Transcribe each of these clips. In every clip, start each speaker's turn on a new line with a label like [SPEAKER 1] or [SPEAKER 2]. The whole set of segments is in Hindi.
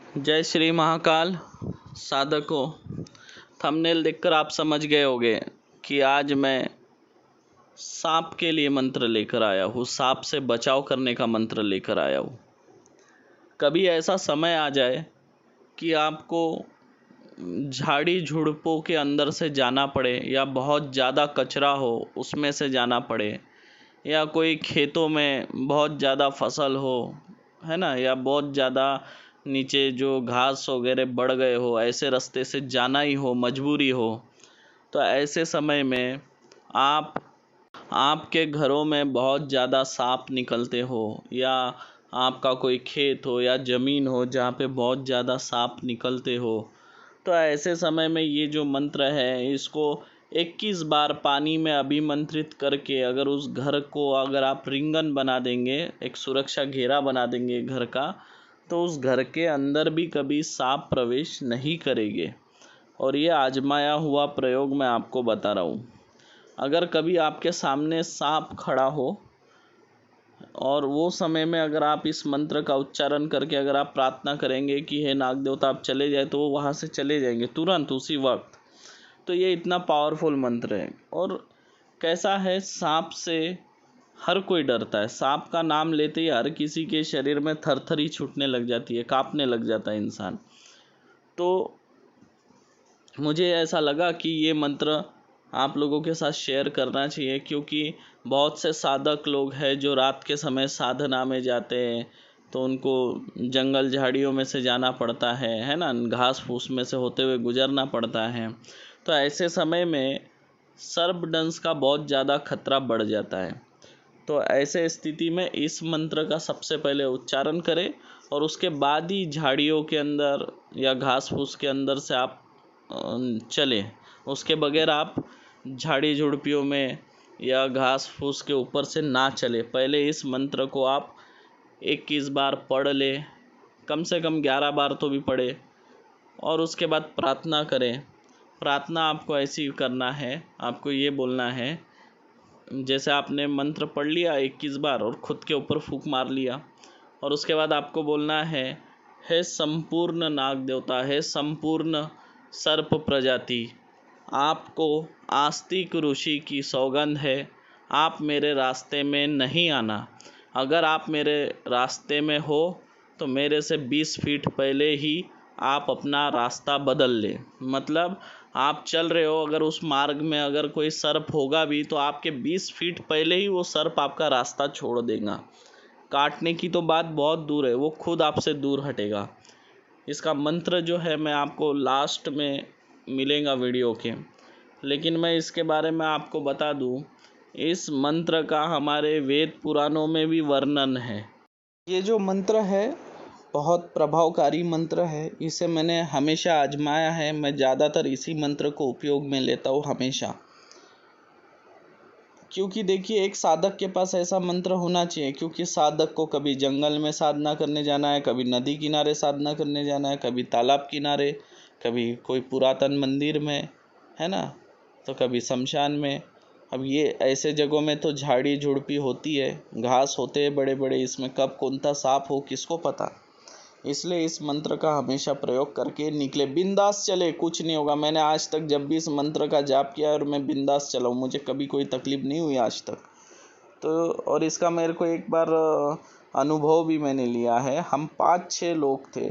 [SPEAKER 1] जय श्री महाकाल। साधकों, थंबनेल देखकर आप समझ गए होंगे कि आज मैं सांप के लिए मंत्र लेकर आया हूँ। सांप से बचाव करने का मंत्र लेकर आया हूँ। कभी ऐसा समय आ जाए कि आपको झाड़ी झुड़पों के अंदर से जाना पड़े, या बहुत ज़्यादा कचरा हो उसमें से जाना पड़े, या कोई खेतों में बहुत ज़्यादा फसल हो, है ना, या बहुत ज़्यादा नीचे जो घास वगैरह बढ़ गए हो, ऐसे रास्ते से जाना ही हो, मजबूरी हो, तो ऐसे समय में आपके घरों में बहुत ज़्यादा सांप निकलते हो, या आपका कोई खेत हो या ज़मीन हो जहाँ पे बहुत ज़्यादा सांप निकलते हो, तो ऐसे समय में ये जो मंत्र है इसको 21 बार पानी में अभिमंत्रित करके अगर उस घर को अगर आप रिंगन बना देंगे, एक सुरक्षा घेरा बना देंगे घर का, तो उस घर के अंदर भी कभी सांप प्रवेश नहीं करेंगे। और ये आजमाया हुआ प्रयोग मैं आपको बता रहा हूँ। अगर कभी आपके सामने सांप खड़ा हो और वो समय में अगर आप इस मंत्र का उच्चारण करके अगर आप प्रार्थना करेंगे कि हे नाग देवता आप चले जाए, तो वो वहाँ से चले जाएंगे तुरंत उसी वक्त। तो ये इतना पावरफुल मंत्र है। और कैसा है, सांप से हर कोई डरता है। सांप का नाम लेते ही हर किसी के शरीर में थरथरी छूटने लग जाती है, कांपने लग जाता है इंसान। तो मुझे ऐसा लगा कि ये मंत्र आप लोगों के साथ शेयर करना चाहिए, क्योंकि बहुत से साधक लोग हैं जो रात के समय साधना में जाते हैं, तो उनको जंगल झाड़ियों में से जाना पड़ता है ना, घास फूस में से होते हुए गुजरना पड़ता है। तो ऐसे समय में सर्पदंश का बहुत ज़्यादा खतरा बढ़ जाता है। तो ऐसे स्थिति में इस मंत्र का सबसे पहले उच्चारण करें और उसके बाद ही झाड़ियों के अंदर या घास फूस के अंदर से आप चलें। उसके बगैर आप झाड़ी झुड़पियों में या घास फूस के ऊपर से ना चले। पहले इस मंत्र को आप 21 बार पढ़ लें, कम से कम 11 बार तो भी पढ़े, और उसके बाद प्रार्थना करें। प्रार्थना आपको ऐसी करना है, आपको ये बोलना है, जैसे आपने मंत्र पढ़ लिया 21 बार और ख़ुद के ऊपर फूंक मार लिया, और उसके बाद आपको बोलना है, हे संपूर्ण नाग देवता, हे संपूर्ण सर्प प्रजाति, आपको आस्तिक ऋषि की सौगंध है, आप मेरे रास्ते में नहीं आना। अगर आप मेरे रास्ते में हो तो मेरे से 20 फीट पहले ही आप अपना रास्ता बदल लें। मतलब आप चल रहे हो, अगर उस मार्ग में अगर कोई सर्प होगा भी तो आपके 20 फीट पहले ही वो सर्प आपका रास्ता छोड़ देगा। काटने की तो बात बहुत दूर है, वो खुद आपसे दूर हटेगा। इसका मंत्र जो है मैं आपको लास्ट में मिलेगा वीडियो के, लेकिन मैं इसके बारे में आपको बता दूं, इस मंत्र का हमारे वेद पुराणों में भी वर्णन है। ये जो मंत्र है बहुत प्रभावकारी मंत्र है, इसे मैंने हमेशा आजमाया है। मैं ज़्यादातर इसी मंत्र को उपयोग में लेता हूँ हमेशा, क्योंकि देखिए एक साधक के पास ऐसा मंत्र होना चाहिए, क्योंकि साधक को कभी जंगल में साधना करने जाना है, कभी नदी किनारे साधना करने जाना है, कभी तालाब किनारे, कभी कोई पुरातन मंदिर में, है ना, तो कभी शमशान में। अब ये ऐसे जगहों में तो झाड़ी झुड़पी होती है, घास होते हैं बड़े बड़े, इसमें कब कौन सा सांप हो किसको पता। इसलिए इस मंत्र का हमेशा प्रयोग करके निकले, बिंदास चले, कुछ नहीं होगा। मैंने आज तक जब भी इस मंत्र का जाप किया और मैं बिंदास चला हूँ, मुझे कभी कोई तकलीफ नहीं हुई आज तक। तो और इसका मेरे को एक बार अनुभव भी मैंने लिया है। हम 5-6 लोग थे,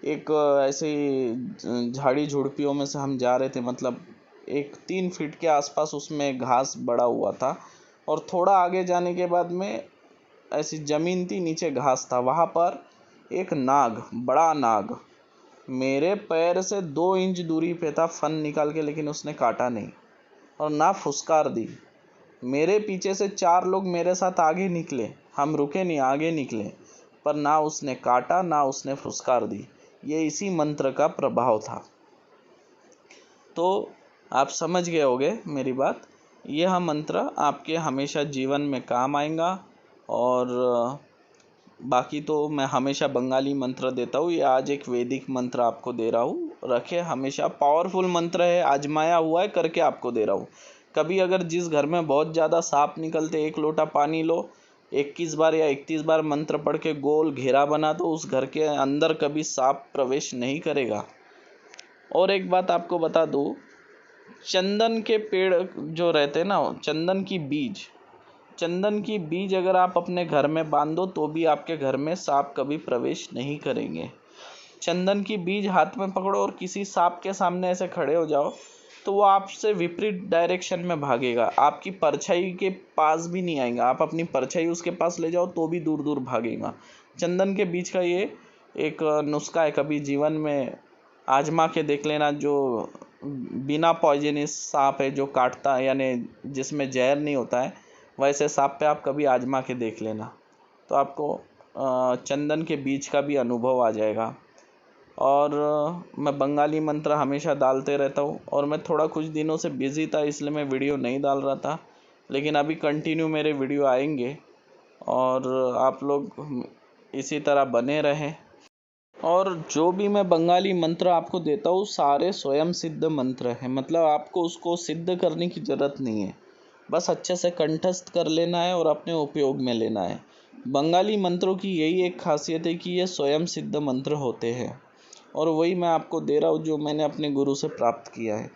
[SPEAKER 1] एक ऐसे ही झाड़ी झुड़पियों में से हम जा रहे थे, मतलब एक 3 फीट के आसपास उसमें घास बड़ा हुआ था, और थोड़ा आगे जाने के बाद में ऐसी ज़मीन थी, नीचे घास था। वहाँ पर एक नाग, बड़ा नाग, मेरे पैर से 2 इंच दूरी पे था, फन निकाल के, लेकिन उसने काटा नहीं और ना फुसकार दी। मेरे पीछे से 4 लोग मेरे साथ आगे निकले, हम रुके नहीं, आगे निकले, पर ना उसने काटा ना उसने फुसकार दी। ये इसी मंत्र का प्रभाव था। तो आप समझ गए होंगे मेरी बात। यह मंत्र आपके हमेशा जीवन में काम आएगा। और बाकी तो मैं हमेशा बंगाली मंत्र देता हूँ, ये आज एक वैदिक मंत्र आपको दे रहा हूँ। रखे, हमेशा पावरफुल मंत्र है, आजमाया हुआ है, करके आपको दे रहा हूँ। कभी अगर जिस घर में बहुत ज़्यादा सांप निकलते, 1 लोटा पानी लो, 21 बार या 31 बार मंत्र पढ़ के गोल घेरा बना दो, उस घर के अंदर कभी सांप प्रवेश नहीं करेगा। और एक बात आपको बता दूँ, चंदन के पेड़ जो रहते हैं ना, चंदन की बीज अगर आप अपने घर में बांधो तो भी आपके घर में सांप कभी प्रवेश नहीं करेंगे। चंदन की बीज हाथ में पकड़ो और किसी सांप के सामने ऐसे खड़े हो जाओ तो वो आपसे विपरीत डायरेक्शन में भागेगा, आपकी परछाई के पास भी नहीं आएगा। आप अपनी परछाई उसके पास ले जाओ तो भी दूर दूर भागेगा। चंदन के बीज का ये एक नुस्खा है, कभी जीवन में आजमा के देख लेना। जो बिना पॉइजनस सांप है, जो काटता है यानी जिसमें जहर नहीं होता है, वैसे सांप पे आप कभी आजमा के देख लेना, तो आपको चंदन के बीज का भी अनुभव आ जाएगा। और मैं बंगाली मंत्र हमेशा डालते रहता हूँ, और मैं थोड़ा कुछ दिनों से बिज़ी था इसलिए मैं वीडियो नहीं डाल रहा था, लेकिन अभी कंटिन्यू मेरे वीडियो आएंगे और आप लोग इसी तरह बने रहें। और जो भी मैं बंगाली मंत्र आपको देता हूँ सारे स्वयं सिद्ध मंत्र हैं, मतलब आपको उसको सिद्ध करने की ज़रूरत नहीं है, बस अच्छे से कंठस्थ कर लेना है और अपने उपयोग में लेना है। बंगाली मंत्रों की यही एक खासियत है कि ये स्वयं सिद्ध मंत्र होते हैं, और वही मैं आपको दे रहा हूँ जो मैंने अपने गुरु से प्राप्त किया है,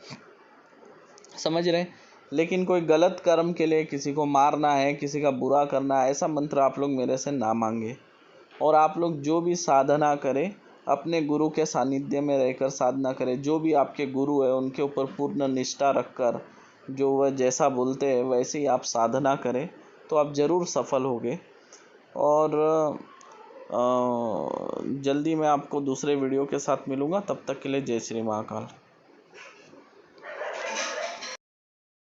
[SPEAKER 1] समझ रहे हैं। लेकिन कोई गलत कर्म के लिए किसी को मारना है, किसी का बुरा करना है, ऐसा मंत्र आप लोग मेरे से ना मांगे। और आप लोग जो भी साधना करें अपने गुरु के सानिध्य में रहकर साधना करें। जो भी आपके गुरु है उनके ऊपर पूर्ण निष्ठा रखकर जो वह जैसा बोलते हैं वैसे ही आप साधना करें तो आप ज़रूर सफल होगे। और जल्दी मैं आपको दूसरे वीडियो के साथ मिलूँगा, तब तक के लिए जय श्री महाकाल।